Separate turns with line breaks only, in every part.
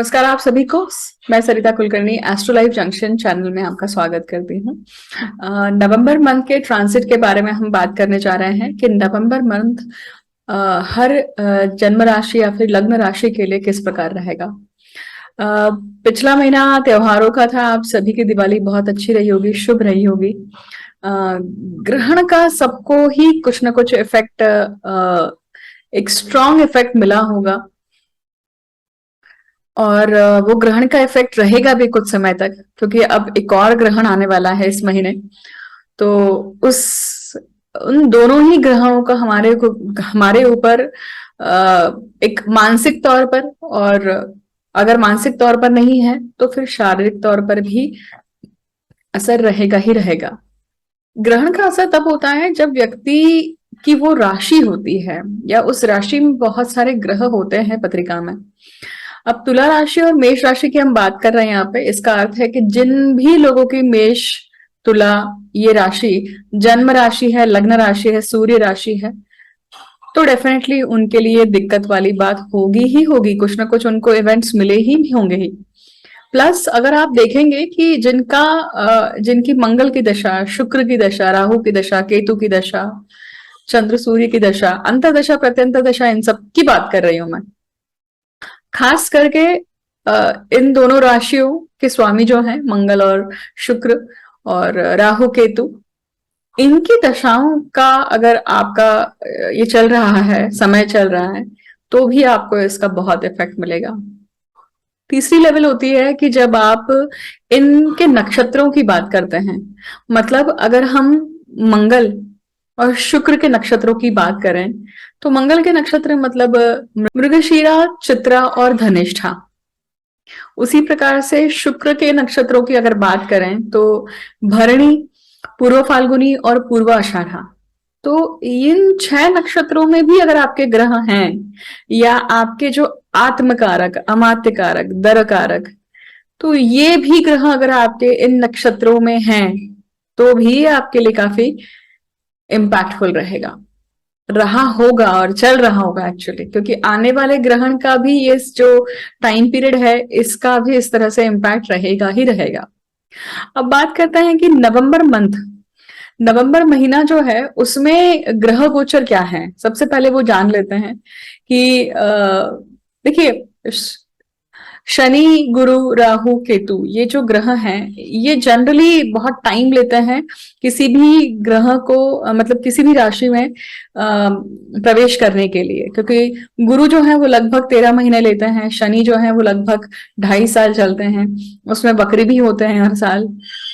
नमस्कार आप सभी को। मैं Sarita Kulkarni astro life junction channel में आपका स्वागत करती हूँ। नवंबर मंथ के ट्रांसिट के बारे में हम बात करने जा रहे हैं कि नवंबर मंथ हर जन्म राशि या फिर लग्न राशि के लिए किस प्रकार रहेगा। पिछला महीना त्योहारों का था। आप सभी की दिवाली बहुत अच्छी रही होगी, शुभ रही होगी। ग्रहण का सबको ही कुछ ना कुछ इफेक्ट, एक स्ट्रॉन्ग इफेक्ट मिला होगा और वो ग्रहण का इफेक्ट रहेगा भी कुछ समय तक, क्योंकि अब एक और ग्रहण आने वाला है इस महीने। तो उस उन दोनों ही ग्रहों का हमारे ऊपर एक मानसिक तौर पर, और अगर मानसिक तौर पर नहीं है तो फिर शारीरिक तौर पर भी असर रहेगा ही रहेगा। ग्रहण का असर तब होता है जब व्यक्ति की वो राशि होती है या उस राशि में बहुत सारे ग्रह होते हैं पत्रिका में। अब तुला राशि और मेष राशि की हम बात कर रहे हैं यहाँ पे। इसका अर्थ है कि जिन भी लोगों की मेष, तुला ये राशि जन्म राशि है, लग्न राशि है, सूर्य राशि है, तो डेफिनेटली उनके लिए दिक्कत वाली बात होगी ही होगी। कुछ ना कुछ उनको इवेंट्स मिले ही होंगे ही। प्लस अगर आप देखेंगे कि जिनकी मंगल की दशा, शुक्र की दशा, राहु की दशा, केतु की दशा, चंद्र सूर्य की दशा, अंतर्दशा प्रत्यंतर दशा, इन सब की बात कर रही हूं मैं। खास करके इन दोनों राशियों के स्वामी जो हैं मंगल और शुक्र और राहु केतु, इनकी दशाओं का अगर आपका ये चल रहा है, समय चल रहा है, तो भी आपको इसका बहुत इफेक्ट मिलेगा। तीसरी लेवल होती है कि जब आप इनके नक्षत्रों की बात करते हैं, मतलब अगर हम मंगल और शुक्र के नक्षत्रों की बात करें तो मंगल के नक्षत्र मतलब मृगशीरा, चित्रा और धनिष्ठा। उसी प्रकार से शुक्र के नक्षत्रों की अगर बात करें तो भरणी, पूर्व फाल्गुनी और पूर्व आषाढ़ा। तो इन 6 नक्षत्रों में भी अगर आपके ग्रह हैं या आपके जो आत्मकारक, अमात्य कारक, दर कारक, तो ये भी ग्रह अगर आपके इन नक्षत्रों में हैं तो भी आपके लिए काफी इम्पैक्टफुल रहा होगा और चल रहा होगा एक्चुअली, क्योंकि आने वाले ग्रहण का भी ये जो टाइम पीरियड है इसका भी इस तरह से इम्पैक्ट रहेगा ही रहेगा। अब बात करते हैं कि नवंबर मंथ, नवंबर महीना जो है उसमें ग्रह गोचर क्या है। सबसे पहले वो जान लेते हैं कि देखिए, शनि, गुरु, राहु, केतु ये जो ग्रह हैं ये जनरली बहुत टाइम लेते हैं किसी भी ग्रह को मतलब किसी भी राशि में प्रवेश करने के लिए, क्योंकि गुरु जो है वो लगभग 13 महीने लेते हैं, शनि जो है वो लगभग 2.5 साल चलते हैं, उसमें वक्री भी होते हैं हर साल,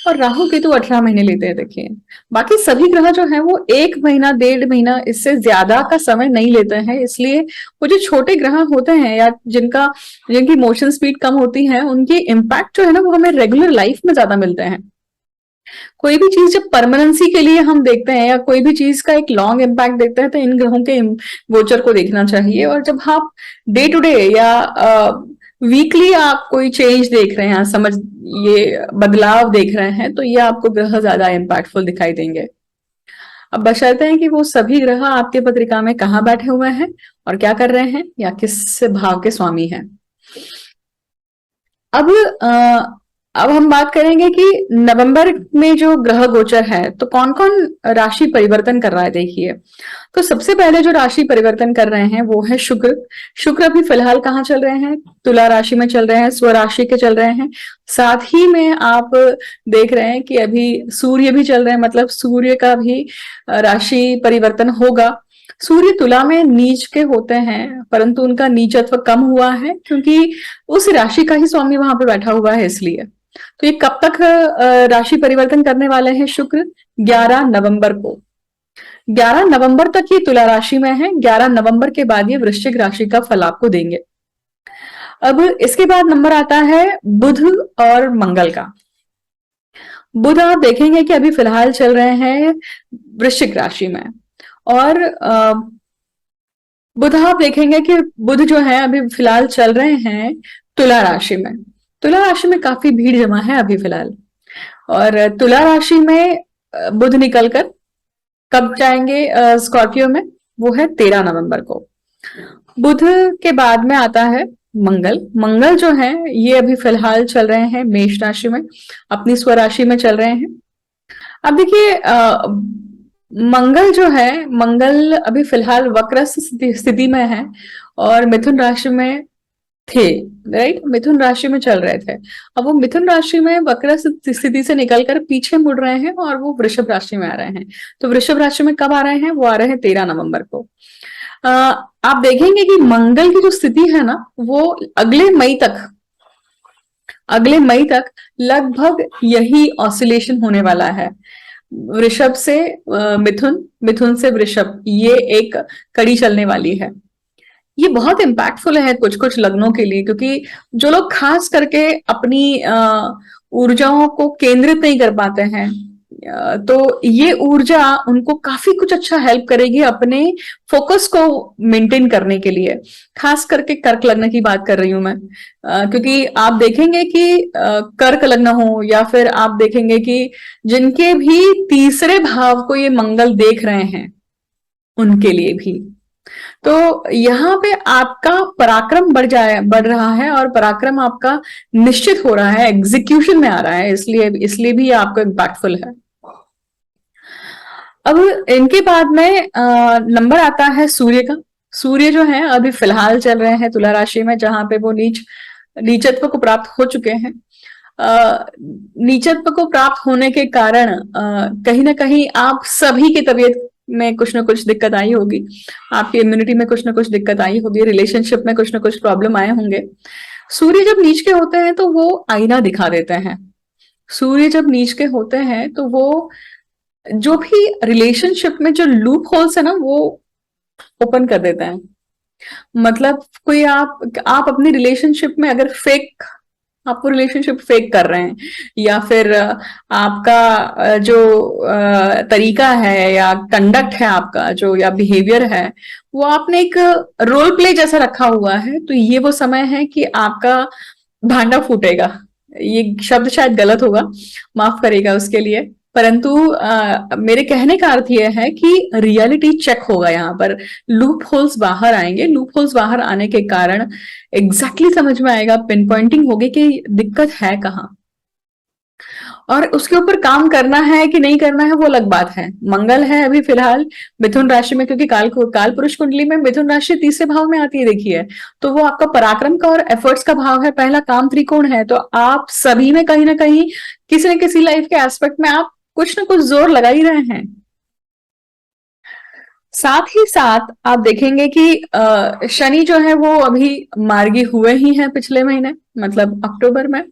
और राहु केतु 18 महीने लेते हैं। देखिए बाकी सभी ग्रह जो है वो 1 महीना, 1.5 महीना, इससे ज्यादा का समय नहीं लेते हैं। इसलिए वो जो छोटे ग्रह होते हैं या जिनकी मोशन स्पीड कम होती है, उनकी इम्पैक्ट जो है ना वो हमें रेगुलर लाइफ में ज्यादा मिलते हैं। कोई भी चीज जब परमानेंसी के लिए हम देखते हैं या कोई भी चीज का एक लॉन्ग इम्पैक्ट देखते हैं तो इन ग्रहों के गोचर को देखना चाहिए। और जब आप डे टू डे या वीकली आप कोई चेंज देख रहे हैं, ये बदलाव देख रहे हैं, तो ये आपको ग्रह ज्यादा इम्पैक्टफुल दिखाई देंगे। अब बशर्ते हैं कि वो सभी ग्रह आपके पत्रिका में कहाँ बैठे हुए हैं और क्या कर रहे हैं या किस भाव के स्वामी हैं। अब अब हम बात करेंगे कि नवंबर में जो ग्रह गोचर है तो कौन कौन राशि परिवर्तन कर रहा है। देखिए, तो सबसे पहले जो राशि परिवर्तन कर रहे हैं वो है शुक्र। शुक्र अभी फिलहाल कहाँ चल रहे हैं? तुला राशि में चल रहे हैं, स्वराशि के चल रहे हैं। साथ ही में आप देख रहे हैं कि अभी सूर्य भी चल रहे हैं, मतलब सूर्य का भी राशि परिवर्तन होगा। सूर्य तुला में नीच के होते हैं, परंतु उनका नीचत्व कम हुआ है क्योंकि उस राशि का ही स्वामी वहां पे बैठा हुआ है। इसलिए तो ये कब तक राशि परिवर्तन करने वाले हैं शुक्र? 11 नवंबर को। 11 नवंबर तक ये तुला राशि में है। 11 नवंबर के बाद ये वृश्चिक राशि का फल आपको देंगे। अब इसके बाद नंबर आता है बुध और मंगल का। बुध आप देखेंगे कि अभी फिलहाल चल रहे हैं वृश्चिक राशि में, और बुध आप देखेंगे कि बुध जो है अभी फिलहाल चल रहे हैं तुला राशि में। तुला राशि में काफी भीड़ जमा है अभी फिलहाल, और तुला राशि में बुध निकलकर कब जाएंगे स्कॉर्पियो में? वो है 13 नवंबर को। बुध के बाद में आता है मंगल मंगल जो है ये अभी फिलहाल चल रहे हैं मेष राशि में, अपनी स्वराशि में चल रहे हैं। अब देखिए मंगल जो है, मंगल अभी फिलहाल वक्र स्थिति में है और मिथुन राशि में थे, राइट, मिथुन राशि में चल रहे थे। अब वो मिथुन राशि में वक्र स्थिति से निकलकर पीछे मुड़ रहे हैं और वो वृषभ राशि में आ रहे हैं। तो वृषभ राशि में कब आ रहे हैं? वो आ रहे हैं 13 नवंबर को। आप देखेंगे कि मंगल की जो स्थिति है ना, वो अगले मई तक लगभग यही ऑसिलेशन होने वाला है। वृषभ से मिथुन, मिथुन से वृषभ, ये एक कड़ी चलने वाली है। ये बहुत इम्पैक्टफुल है कुछ कुछ लग्नों के लिए, क्योंकि जो लोग खास करके अपनी ऊर्जाओं को केंद्रित नहीं कर पाते हैं, तो ये ऊर्जा उनको काफी कुछ अच्छा हेल्प करेगी अपने फोकस को मेंटेन करने के लिए। खास करके कर्क लग्न की बात कर रही हूं मैं, क्योंकि आप देखेंगे कि कर्क लग्न हो या फिर आप देखेंगे कि जिनके भी तीसरे भाव को ये मंगल देख रहे हैं, उनके लिए भी तो यहाँ पे आपका पराक्रम बढ़ रहा है और पराक्रम आपका निश्चित हो रहा है, एग्जीक्यूशन में आ रहा है, इसलिए इसलिए भी आपको इम्पैक्टफुल है। अब इनके बाद में नंबर आता है सूर्य का। सूर्य जो है अभी फिलहाल चल रहे हैं तुला राशि में, जहां पे वो नीचत्व को प्राप्त हो चुके हैं। नीचत्व को प्राप्त होने के कारण कहीं ना कहीं आप सभी की तबीयत में कुछ ना कुछ दिक्कत आई होगी, आपकी इम्यूनिटी में कुछ ना कुछ दिक्कत आई होगी, रिलेशनशिप में कुछ ना कुछ प्रॉब्लम आए होंगे। सूर्य जब नीच के होते हैं तो वो आईना दिखा देते हैं। सूर्य जब नीच के होते हैं तो वो जो भी रिलेशनशिप में जो लूप होल्स है ना, वो ओपन कर देते हैं। मतलब कोई आप अपनी रिलेशनशिप में अगर आपको रिलेशनशिप फेक कर रहे हैं, या फिर आपका जो तरीका है या कंडक्ट है आपका जो, या बिहेवियर है, वो आपने एक रोल प्ले जैसा रखा हुआ है, तो ये वो समय है कि आपका भांडा फूटेगा। ये शब्द शायद गलत होगा, माफ करेगा उसके लिए, परंतु मेरे कहने का अर्थ यह है कि रियलिटी चेक होगा यहाँ पर। लूप होल्स बाहर आएंगे, लूप होल्स बाहर आने के कारण एग्जैक्टली समझ में आएगा, पिन पॉइंटिंग होगी कि दिक्कत है कहाँ, और उसके ऊपर काम करना है कि नहीं करना है वो अलग बात है। मंगल है अभी फिलहाल मिथुन राशि में, क्योंकि काल पुरुष कुंडली में मिथुन राशि तीसरे भाव में आती है, देखिए, तो वो आपका पराक्रम का और एफर्ट्स का भाव है, पहला काम त्रिकोण है। तो आप सभी में कहीं ना कहीं किसी न किसी लाइफ के एस्पेक्ट में आप कुछ ना कुछ जोर लगा ही रहे हैं। साथ ही साथ आप देखेंगे कि शनि जो है वो अभी मार्गी हुए ही हैं पिछले महीने, मतलब अक्टूबर में,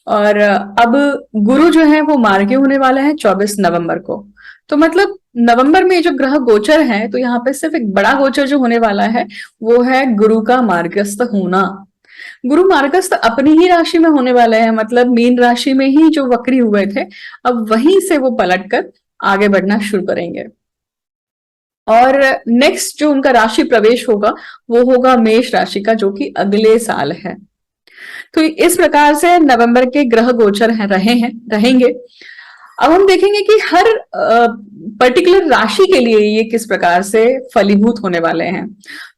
और अब गुरु जो है वो मार्गी होने वाले हैं 24 नवंबर को। तो मतलब नवंबर में जो ग्रह गोचर है, तो यहाँ पे सिर्फ एक बड़ा गोचर जो होने वाला है वो है गुरु का मार्गस्थ होना। गुरु मार्गस्थ अपनी ही राशि में होने वाले हैं, मतलब मीन राशि में ही जो वक्री हुए थे, अब वहीं से वो पलटकर आगे बढ़ना शुरू करेंगे। और नेक्स्ट जो उनका राशि प्रवेश होगा वो होगा मेष राशि का, जो कि अगले साल है। तो इस प्रकार से नवंबर के ग्रह गोचर रहेंगे। अब हम देखेंगे कि हर पर्टिकुलर राशि के लिए ये किस प्रकार से फलीभूत होने वाले हैं।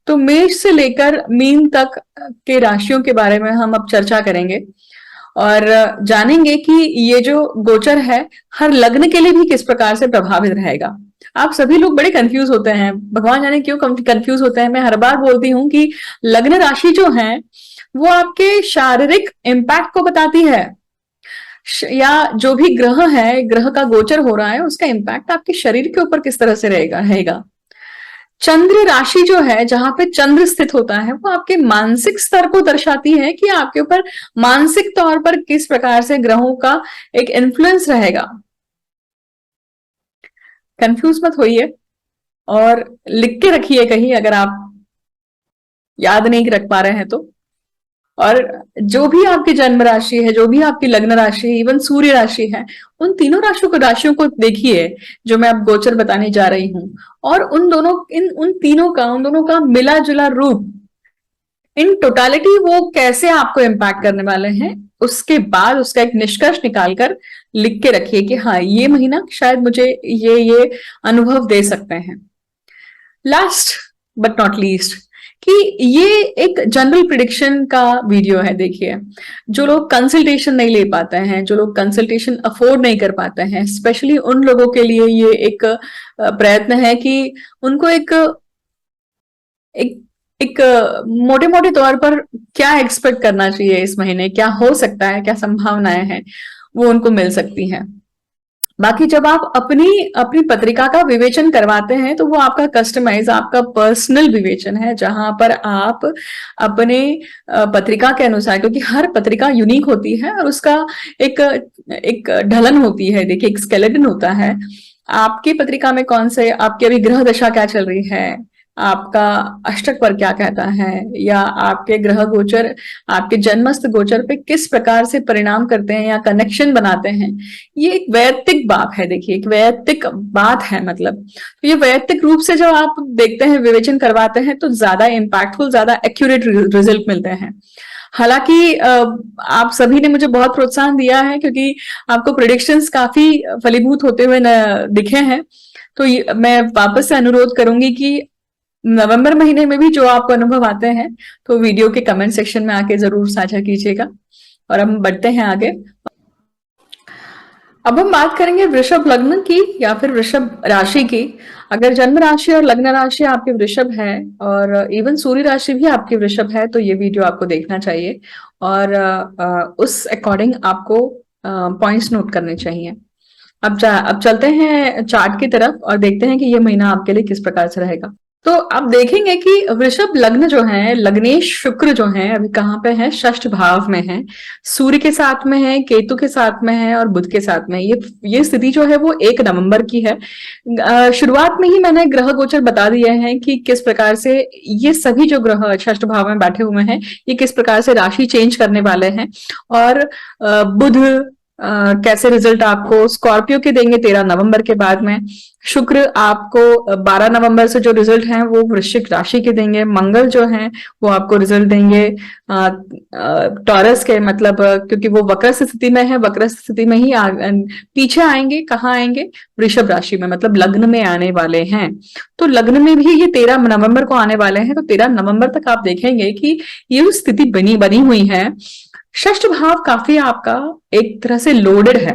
तो मेष से लेकर मीन तक के राशियों के बारे में हम अब चर्चा करेंगे और जानेंगे कि ये जो गोचर है हर लग्न के लिए भी किस प्रकार से प्रभावित रहेगा। आप सभी लोग बड़े कंफ्यूज होते हैं, भगवान जाने क्यों कंफ्यूज होते हैं। मैं हर बार बोलती हूँ कि लग्न राशि जो है वो आपके शारीरिक इम्पैक्ट को बताती है, या जो भी ग्रह है, ग्रह का गोचर हो रहा है, उसका इम्पैक्ट आपके शरीर के ऊपर किस तरह से रहेगा। चंद्र राशि जो है, जहां पे चंद्र स्थित होता है, वो आपके मानसिक स्तर को दर्शाती है कि आपके ऊपर मानसिक तौर पर किस प्रकार से ग्रहों का एक इन्फ्लुएंस रहेगा। कंफ्यूज मत होइए और लिख के रखिए कहीं, अगर आप याद नहीं रख पा रहे हैं तो। और जो भी आपकी जन्म राशि है, जो भी आपकी लग्न राशि है, इवन सूर्य राशि है, उन तीनों राशियों को देखिए जो मैं अब गोचर बताने जा रही हूं, और उन दोनों का मिला जुला रूप, इन टोटालिटी वो कैसे आपको इम्पैक्ट करने वाले हैं, उसके बाद उसका एक निष्कर्ष निकालकर लिख के रखिए कि हाँ, ये महीना शायद मुझे ये अनुभव दे सकते हैं। लास्ट बट नॉट लीस्ट, कि ये एक जनरल प्रिडिक्शन का वीडियो है। देखिए, जो लोग कंसल्टेशन नहीं ले पाते हैं, जो लोग कंसल्टेशन अफोर्ड नहीं कर पाते हैं, स्पेशली उन लोगों के लिए ये एक प्रयत्न है कि उनको एक एक एक मोटे मोटे तौर पर क्या एक्सपेक्ट करना चाहिए इस महीने, क्या हो सकता है, क्या संभावनाएं हैं, वो उनको मिल सकती हैं। बाकी जब आप अपनी अपनी पत्रिका का विवेचन करवाते हैं तो वो आपका कस्टमाइज, आपका पर्सनल विवेचन है, जहां पर आप अपने पत्रिका के अनुसार, क्योंकि हर पत्रिका यूनिक होती है और उसका एक एक ढलन होती है। देखिए, एक स्केलेटन होता है। आपकी पत्रिका में कौन से, आपकी अभी ग्रह दशा क्या चल रही है, आपका अष्टक पर क्या कहता है, या आपके ग्रह गोचर आपके जन्मस्थ गोचर पे किस प्रकार से परिणाम करते हैं या कनेक्शन बनाते हैं, ये एक वैयक्तिक बात है। देखिए, एक वैयक्तिक बात है। मतलब तो ये वैयक्तिक रूप से जब आप देखते हैं, विवेचन करवाते हैं, तो ज्यादा इम्पैक्टफुल, ज्यादा एक्यूरेट रिजल्ट मिलते हैं। हालांकि आप सभी ने मुझे बहुत प्रोत्साहन दिया है, क्योंकि आपको प्रिडिक्शंस काफी फलीभूत होते हुए दिखे हैं। तो मैं वापस से अनुरोध करूंगी कि नवंबर महीने में भी जो आपको अनुभव आते हैं, तो वीडियो के कमेंट सेक्शन में आके जरूर साझा कीजिएगा। और हम बढ़ते हैं आगे। अब हम बात करेंगे वृषभ लग्न की या फिर वृषभ राशि की। अगर जन्म राशि और लग्न राशि आपकी वृषभ है और इवन सूर्य राशि भी आपकी वृषभ है, तो ये वीडियो आपको देखना चाहिए और उस अकॉर्डिंग आपको पॉइंट्स नोट करने चाहिए। अब चलते हैं चार्ट की तरफ और देखते हैं कि ये महीना आपके लिए किस प्रकार से रहेगा। तो आप देखेंगे कि वृषभ लग्न जो है, लग्नेश शुक्र जो है, अभी कहाँ पे है, षष्ठ भाव में है, सूर्य के साथ में है, केतु के साथ में है और बुध के साथ में। ये स्थिति जो है वो 1 नवंबर की है। शुरुआत में ही मैंने ग्रह गोचर बता दिए हैं कि किस प्रकार से ये सभी जो ग्रह षष्ठ भाव में बैठे हुए हैं, ये किस प्रकार से राशि चेंज करने वाले हैं। और बुध कैसे रिजल्ट आपको स्कॉर्पियो के देंगे 13 नवंबर के बाद में। शुक्र आपको 12 नवंबर से जो रिजल्ट हैं वो वृश्चिक राशि के देंगे। मंगल जो हैं वो आपको रिजल्ट देंगे टॉरस के, मतलब क्योंकि वो वक्र स्थिति में है, वक्र स्थिति में ही पीछे आएंगे। कहाँ आएंगे? वृषभ राशि में, मतलब लग्न में आने वाले हैं। तो लग्न में भी ये 13 नवंबर को आने वाले हैं। तो 13 नवंबर तक आप देखेंगे कि ये जो स्थिति बनी हुई है, षष्ठ भाव काफी आपका एक तरह से लोडेड है।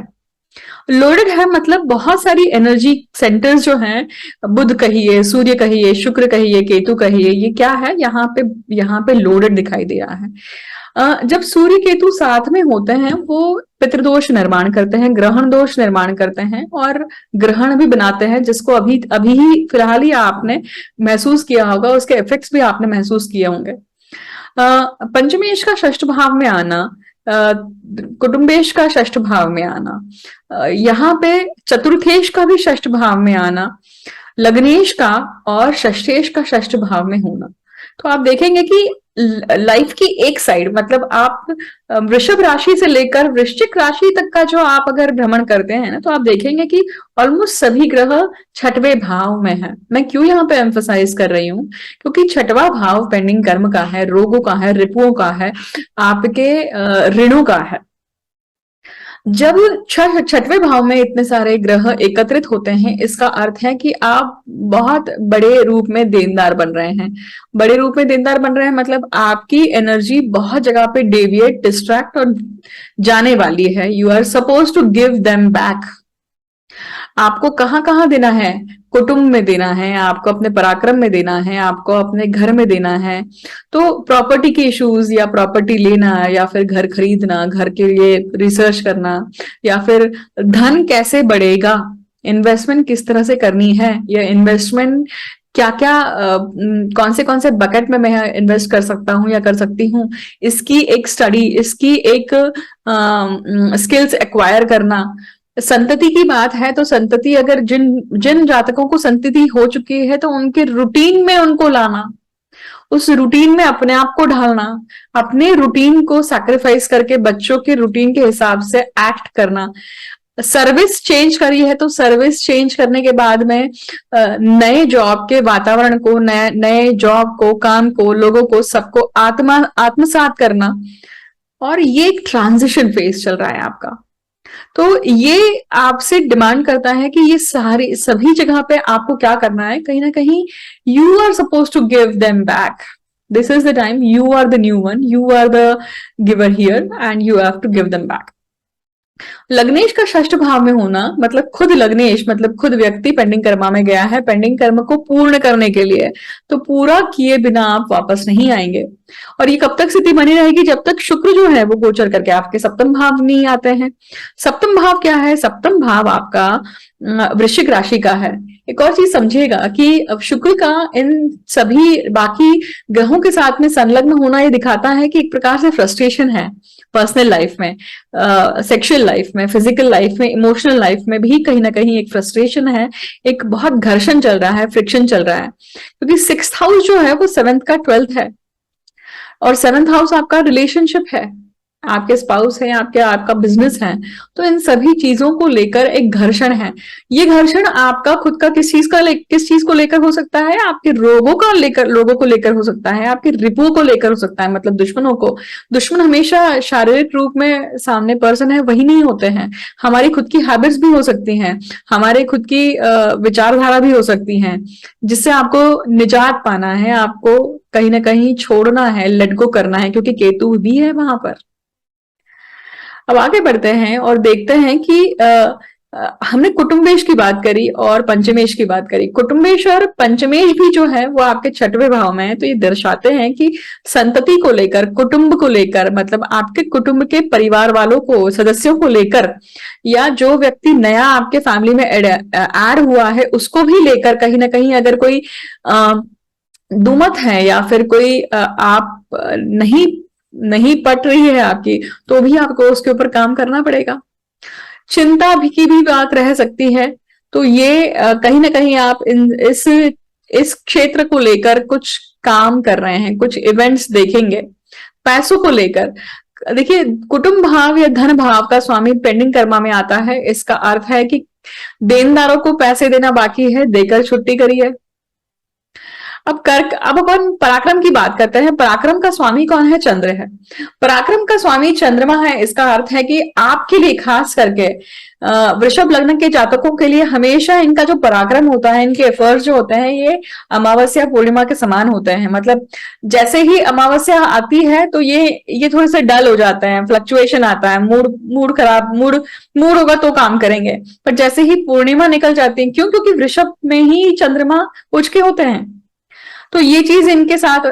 लोडेड है मतलब बहुत सारी एनर्जी सेंटर्स जो हैं, बुध कहिए, सूर्य कहिए, शुक्र कहिए, केतु कहिए, ये क्या है, यहाँ पे लोडेड दिखाई दे रहा है। जब सूर्य केतु साथ में होते हैं, वो पितृदोष निर्माण करते हैं, ग्रहण दोष निर्माण करते हैं और ग्रहण भी बनाते हैं, जिसको अभी अभी ही फिलहाल ही आपने महसूस किया होगा, उसके इफेक्ट्स भी आपने महसूस किए होंगे। पंचमेश का षष्ठ भाव में आना, कुटुंबेश का षष्ठ भाव में आना, यहाँ पे चतुर्थेश का भी षष्ठ भाव में आना, लग्नेश का और षष्ठेश का षष्ठ भाव में होना। तो आप देखेंगे कि लाइफ की एक साइड, मतलब आप वृषभ राशि से लेकर वृश्चिक राशि तक का जो आप अगर भ्रमण करते हैं ना, तो आप देखेंगे कि ऑलमोस्ट सभी ग्रह छठवें भाव में है। मैं क्यों यहाँ पे एम्फसाइज कर रही हूँ, क्योंकि छठवां भाव पेंडिंग कर्म का है, रोगों का है, रिपुओं का है, आपके ऋणों का है। जब छठवें भाव में इतने सारे ग्रह एकत्रित होते हैं, इसका अर्थ है कि आप बहुत बड़े रूप में देनदार बन रहे हैं। बड़े रूप में देनदार बन रहे हैं मतलब आपकी एनर्जी बहुत जगह पे डेविएट, डिस्ट्रैक्ट और जाने वाली है। You are suppose to give them back. आपको कहाँ कहाँ देना है? कुटुंब में देना है, आपको अपने पराक्रम में देना है, आपको अपने घर में देना है। तो प्रॉपर्टी के इश्यूज या प्रॉपर्टी लेना या फिर घर खरीदना, घर के लिए रिसर्च करना, या फिर धन कैसे बढ़ेगा, इन्वेस्टमेंट किस तरह से करनी है, या इन्वेस्टमेंट क्या क्या कौन से बकेट में मैं इन्वेस्ट कर सकता हूँ या कर सकती हूँ, इसकी एक स्टडी, इसकी एक स्किल्स एक्वायर करना। संतति की बात है तो संतति, अगर जिन जातकों को संतति हो चुकी है तो उनके रूटीन में उनको लाना, उस रूटीन में अपने आप को ढालना, अपने रूटीन को सैक्रिफाइस करके बच्चों के रूटीन के हिसाब से एक्ट करना। सर्विस चेंज करी है तो सर्विस चेंज करने के बाद में नए जॉब के वातावरण को, नए जॉब को, काम को, लोगों को, सबको आत्मसात करना। और ये एक ट्रांजिशन फेज चल रहा है आपका। तो ये आपसे डिमांड करता है कि ये सभी जगह पे आपको क्या करना है, कहीं ना कहीं you are suppose to give them back. This is the time you are the new one, you are the giver here and you have to give them back. लग्नेश का षष्ठ भाव में होना मतलब खुद लग्नेश मतलब खुद व्यक्ति पेंडिंग कर्मा में गया है पेंडिंग कर्म को पूर्ण करने के लिए, तो पूरा किए बिना आप वापस नहीं आएंगे। और ये कब तक स्थिति बनी रहेगी? जब तक शुक्र जो है वो गोचर करके आपके सप्तम भाव नहीं आते हैं। सप्तम भाव क्या है? सप्तम भाव आपका वृश्चिक राशि का है। एक और चीज समझिएगा कि शुक्र का इन सभी बाकी ग्रहों के साथ में संलग्न होना ये दिखाता है कि एक प्रकार से फ्रस्ट्रेशन है पर्सनल लाइफ में, सेक्सुअल लाइफ में, फिजिकल लाइफ में, इमोशनल लाइफ में भी कहीं ना कहीं एक फ्रस्ट्रेशन है, एक बहुत घर्षण चल रहा है, फ्रिक्शन चल रहा है। क्योंकि 6th हाउस जो है वो 7th का 12th है और 7th हाउस आपका रिलेशनशिप है, आपके स्पाउस है, आपका बिजनेस है। तो इन सभी चीजों को लेकर एक घर्षण है। ये घर्षण आपका खुद का किस चीज को लेकर हो सकता है? आपके लोगों को लेकर हो सकता है, आपके रिपुओं को लेकर हो सकता है, मतलब दुश्मनों को। दुश्मन हमेशा शारीरिक रूप में सामने पर्सन है वही नहीं होते हैं, हमारी खुद की हैबिट्स भी हो सकती हैं, हमारे खुद की विचारधारा भी हो सकती हैं, जिससे आपको निजात पाना है, आपको कहीं ना कहीं छोड़ना है, लेट गो करना है, क्योंकि केतु भी है वहां पर। अब आगे बढ़ते हैं और देखते हैं कि हमने कुटुंबेश की बात करी और पंचमेश की बात करी। कुटुंबेश और पंचमेश भी जो है वो आपके 6वें भाव में है, तो ये दर्शाते हैं कि संतति को लेकर, कुटुंब को लेकर, मतलब आपके कुटुंब के परिवार वालों को, सदस्यों को लेकर, या जो व्यक्ति नया आपके फैमिली में ऐड हुआ है उसको भी लेकर कहीं ना कहीं अगर कोई दुमत है या फिर कोई आप नहीं पट रही है आपकी, तो भी आपको उसके ऊपर काम करना पड़ेगा। चिंता भी की भी बात रह सकती है। तो ये कहीं ना कहीं आप इस क्षेत्र को लेकर कुछ काम कर रहे हैं, कुछ इवेंट्स देखेंगे। पैसों को लेकर देखिए, कुटुंब भाव या धन भाव का स्वामी पेंडिंग कर्मा में आता है। इसका अर्थ है कि देनदारों को पैसे देना बाकी है, देकर छुट्टी करिए। अब अपन पराक्रम की बात करते हैं। पराक्रम का स्वामी कौन है? चंद्र है। पराक्रम का स्वामी चंद्रमा है। इसका अर्थ है कि आपके लिए, खास करके वृषभ लग्न के जातकों के लिए, हमेशा इनका जो पराक्रम होता है, इनके एफर्ट्स जो होते हैं, ये अमावस्या पूर्णिमा के समान होते हैं। मतलब जैसे ही अमावस्या आती है तो ये थोड़े से डल हो जाते हैं, फ्लक्चुएशन आता है, मूड खराब, मूड होगा तो काम करेंगे। पर जैसे ही पूर्णिमा निकल जाती है, क्योंकि वृषभ में ही चंद्रमा उच्च के होते हैं, तो ये चीज इनके साथ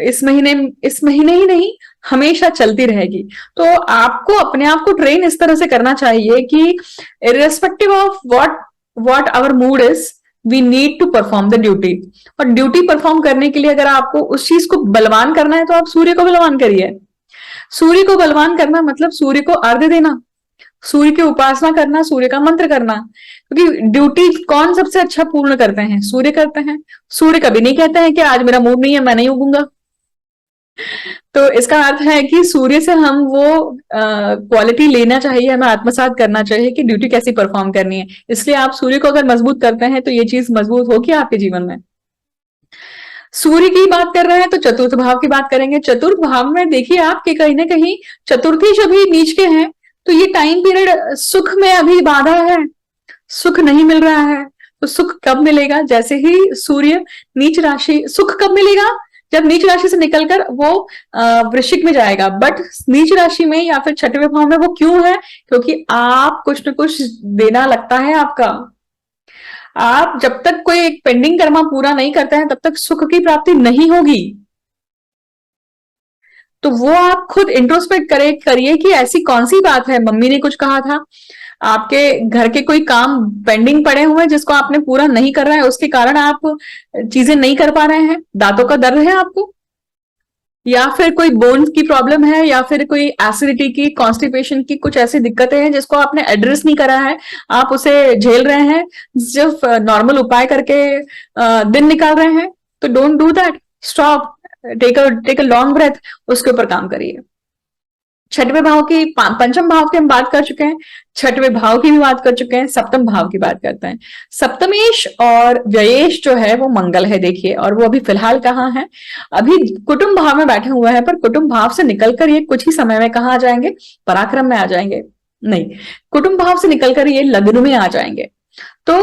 इस महीने ही नहीं, हमेशा चलती रहेगी। तो आपको अपने आप को ट्रेन इस तरह से करना चाहिए कि irrespective of what our mood is, we need to perform the duty. और ड्यूटी परफॉर्म करने के लिए अगर आपको उस चीज को बलवान करना है तो आप सूर्य को बलवान करिए। सूर्य को बलवान करना मतलब सूर्य को अर्घ्य देना, सूर्य की उपासना करना, सूर्य का मंत्र करना। क्योंकि ड्यूटी कौन सबसे अच्छा पूर्ण करते हैं? सूर्य करते हैं। सूर्य कभी नहीं कहते हैं कि आज मेरा मूड नहीं है, मैं नहीं उगूंगा। तो इसका अर्थ है कि सूर्य से हम वो क्वालिटी लेना चाहिए, हमें आत्मसात करना चाहिए कि ड्यूटी कैसी परफॉर्म करनी है। इसलिए आप सूर्य को अगर मजबूत करते हैं तो ये चीज मजबूत होगी आपके जीवन में। सूर्य की बात कर रहे हैं तो चतुर्थ भाव की बात करेंगे। चतुर्थ भाव में देखिए आपके कहीं ना कहीं चतुर्थी जब भी नीच के हैं, तो ये टाइम पीरियड सुख में अभी बाधा है, सुख नहीं मिल रहा है। तो सुख कब मिलेगा? जैसे ही सूर्य नीच राशि, सुख कब मिलेगा? जब नीच राशि से निकलकर वो वृश्चिक में जाएगा। बट नीच राशि में या फिर 6वें भाव में वो क्यों है? क्योंकि आप कुछ न कुछ देना लगता है आपका। आप जब तक कोई एक पेंडिंग कर्मा पूरा नहीं करते हैं तब तक सुख की प्राप्ति नहीं होगी। तो वो आप खुद इंट्रोस्पेक्ट करिए कि ऐसी कौन सी बात है। मम्मी ने कुछ कहा था, आपके घर के कोई काम पेंडिंग पड़े हुए हैं जिसको आपने पूरा नहीं कर रहा है, उसके कारण आप चीजें नहीं कर पा रहे हैं। दांतों का दर्द है आपको, या फिर कोई बोन्स की प्रॉब्लम है, या फिर कोई एसिडिटी की, कॉन्स्टिपेशन की कुछ ऐसी दिक्कतें हैं जिसको आपने एड्रेस नहीं करा है, आप उसे झेल रहे हैं, सिर्फ नॉर्मल उपाय करके दिन निकाल रहे हैं। तो don't do that, stop, take a long breath, उसके ऊपर काम करिए। 6वें भाव की, पंचम भाव की हम बात कर चुके हैं, 6वें भाव की भी बात कर चुके हैं, सप्तम भाव की बात करते हैं। सप्तमेश और व्ययेश जो है वो मंगल है, देखिए, और वो अभी फिलहाल कहाँ है? अभी कुटुंब भाव में बैठे हुए हैं, पर कुटुंब भाव से निकलकर ये कुछ ही समय में कहाँ आ जाएंगे? पराक्रम में आ जाएंगे। नहीं, कुटुंब भाव से निकलकर ये लग्न में आ जाएंगे। तो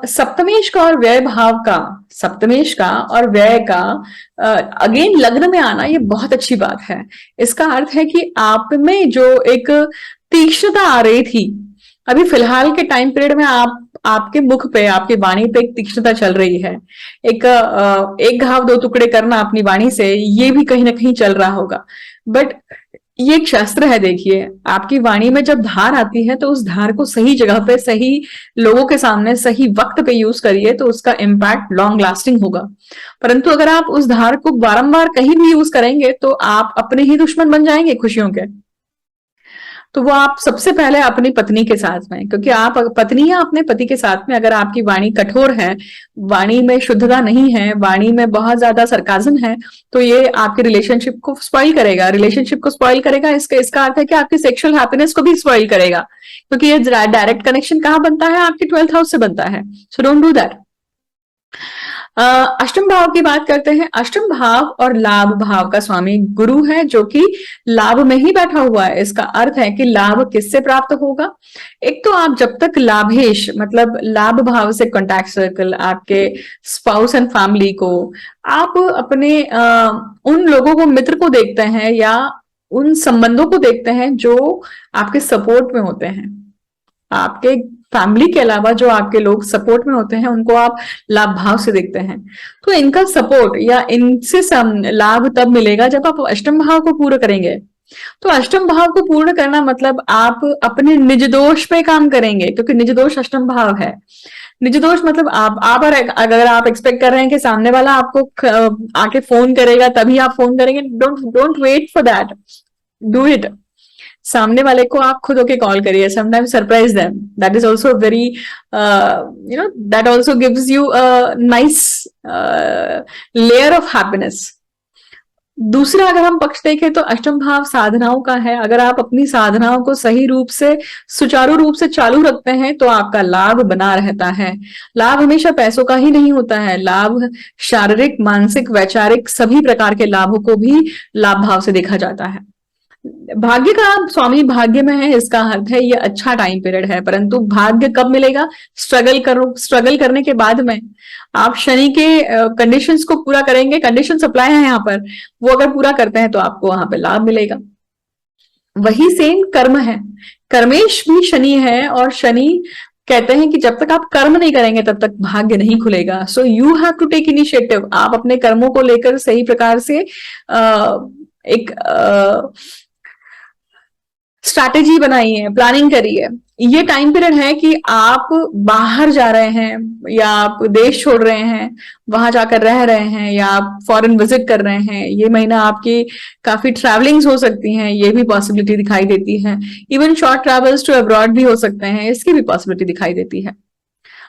सप्तमेश का और व्यय भाव का, सप्तमेश का और व्यय का अगेन लग्न में आना, ये बहुत अच्छी बात है। इसका अर्थ है कि आप में जो एक तीक्ष्णता आ रही थी, अभी फिलहाल के टाइम पीरियड में आपके मुख पे, आपकी वाणी पे एक तीक्ष्णता चल रही है। एक घाव दो टुकड़े करना अपनी वाणी से, ये भी कहीं ना कहीं चल रहा होगा। बट ये एक शास्त्र है, देखिए आपकी वाणी में जब धार आती है तो उस धार को सही जगह पे, सही लोगों के सामने, सही वक्त पे यूज करिए तो उसका इम्पैक्ट लॉन्ग लास्टिंग होगा। परंतु अगर आप उस धार को बारंबार कहीं भी यूज करेंगे तो आप अपने ही दुश्मन बन जाएंगे खुशियों के। तो वो आप सबसे पहले अपनी पत्नी के साथ में, क्योंकि आप पत्नी या अपने पति के साथ में अगर आपकी वाणी कठोर है, वाणी में शुद्धता नहीं है, वाणी में बहुत ज्यादा सरकाजम है, तो ये आपके रिलेशनशिप को स्पॉइल करेगा। रिलेशनशिप को स्पॉइल करेगा, इसका अर्थ है कि आपकी सेक्सुअल हैप्पीनेस को भी स्पॉइल करेगा, क्योंकि ये डायरेक्ट कनेक्शन कहाँ बनता है, आपके 12th हाउस से बनता है। So don't do that. अष्टम भाव की बात करते हैं। अष्टम भाव और लाभ भाव का स्वामी गुरु है, जो कि लाभ में ही बैठा हुआ है। इसका अर्थ है कि लाभ किससे प्राप्त होगा। एक तो आप जब तक लाभेश, मतलब लाभ भाव से कॉन्टैक्ट सर्कल, आपके स्पाउस एंड फैमिली को, आप अपने उन लोगों को, मित्र को देखते हैं या उन संबंधों को देखते हैं जो आपके सपोर्ट में होते हैं, आपके फैमिली के अलावा जो आपके लोग सपोर्ट में होते हैं, उनको आप लाभ भाव से देखते हैं। तो इनका सपोर्ट या इनसे लाभ तब मिलेगा जब आप अष्टम भाव को पूर्ण करेंगे। तो अष्टम भाव को पूर्ण करना मतलब आप अपने निज दोष पे काम करेंगे, क्योंकि निज दोष अष्टम भाव है। निज दोष मतलब आप अगर आप एक्सपेक्ट कर रहे हैं कि सामने वाला आपको आके फोन करेगा तभी आप फोन करेंगे, don't wait for that, do it. सामने वाले को आप खुद होके कॉल करिए, sometimes surprise them, that is also very that also gives you nice layer of happiness. दूसरा अगर हम पक्ष देखें तो अष्टम भाव साधनाओं का है। अगर आप अपनी साधनाओं को सही रूप से, सुचारू रूप से चालू रखते हैं तो आपका लाभ बना रहता है। लाभ हमेशा पैसों का ही नहीं होता है, लाभ शारीरिक, मानसिक, वैचारिक सभी प्रकार के लाभों को भी लाभ भाव से देखा जाता है। भाग्य का स्वामी भाग्य में है, इसका अर्थ है ये अच्छा टाइम पीरियड है। परंतु भाग्य कब मिलेगा, स्ट्रगल करने के बाद में। आप शनि के कंडीशंस को पूरा करेंगे, कंडीशन सप्लाई है यहाँ पर, वो अगर पूरा करते हैं तो आपको वहां पे लाभ मिलेगा। वही सेम कर्म है, कर्मेश भी शनि है, और शनि कहते हैं कि जब तक आप कर्म नहीं करेंगे तब तक भाग्य नहीं खुलेगा। So you have to take initiative. आप अपने कर्मों को लेकर सही प्रकार से एक स्ट्रैटेजी बनाइए, प्लानिंग करिए। ये टाइम पीरियड है कि आप बाहर जा रहे हैं या आप देश छोड़ रहे हैं, वहां जाकर रह रहे हैं, या आप फॉरेन विजिट कर रहे हैं। ये महीना आपकी काफी ट्रैवलिंग्स हो सकती हैं, ये भी पॉसिबिलिटी दिखाई देती है। Even short travels to abroad भी हो सकते हैं, इसकी भी पॉसिबिलिटी दिखाई देती है।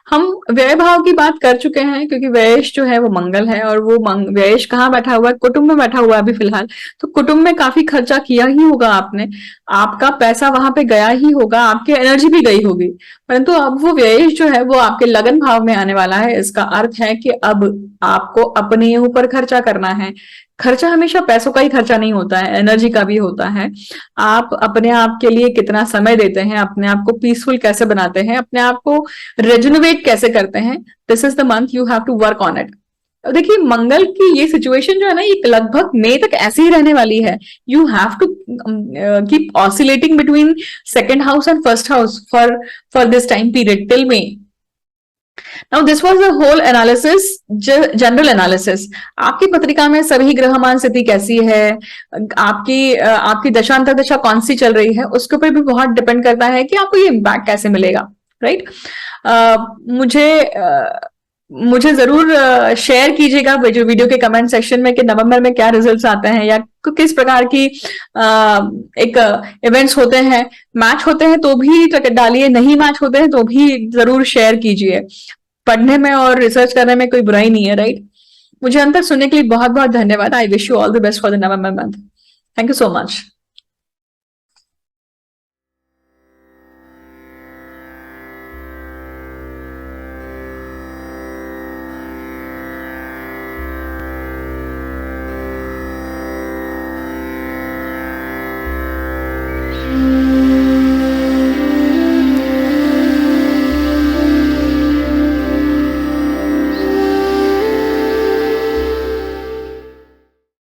हम व्यय भाव की बात कर चुके हैं, क्योंकि व्ययश जो है वो मंगल है, और वो व्ययश कहाँ बैठा हुआ है, कुटुंब में बैठा हुआ है अभी फिलहाल। तो कुटुंब में काफी खर्चा किया ही होगा आपने, आपका पैसा वहां पे गया ही होगा, आपकी एनर्जी भी गई होगी। परंतु अब वो व्ययश जो है वो आपके लगन भाव में आने वाला है। इसका अर्थ है कि अब आपको अपने ऊपर खर्चा करना है। खर्चा हमेशा पैसों का ही खर्चा नहीं होता है, एनर्जी का भी होता है। आप अपने आप के लिए कितना समय देते हैं, अपने आप को पीसफुल कैसे बनाते हैं, अपने आप को रेजुनोवेट कैसे करते हैं, this is the month you have to work on it. देखिए मंगल की ये सिचुएशन जो है ना, ये लगभग मई तक ऐसे ही रहने वाली है। You have to keep oscillating between second house and first house for this time period till May. Now this was the whole analysis, general analysis. आपकी पत्रिका में सभी ग्रहमान स्थिति कैसी है, आपकी दशांतर दशा कौन सी चल रही है, उसके ऊपर भी बहुत डिपेंड करता है कि आपको ये इम्पैक्ट कैसे मिलेगा, राइट। मुझे जरूर शेयर कीजिएगा वीडियो के कमेंट सेक्शन में कि नवंबर में क्या रिजल्ट्स आते हैं, या किस प्रकार की एक इवेंट्स होते हैं। मैच होते हैं तो भी डालिए, नहीं मैच होते हैं तो भी जरूर शेयर कीजिए। पढ़ने में और रिसर्च करने में कोई बुराई नहीं है, राइट। मुझे अंत तक सुनने के लिए बहुत बहुत धन्यवाद। I wish you all the best for the November month. Thank you so much.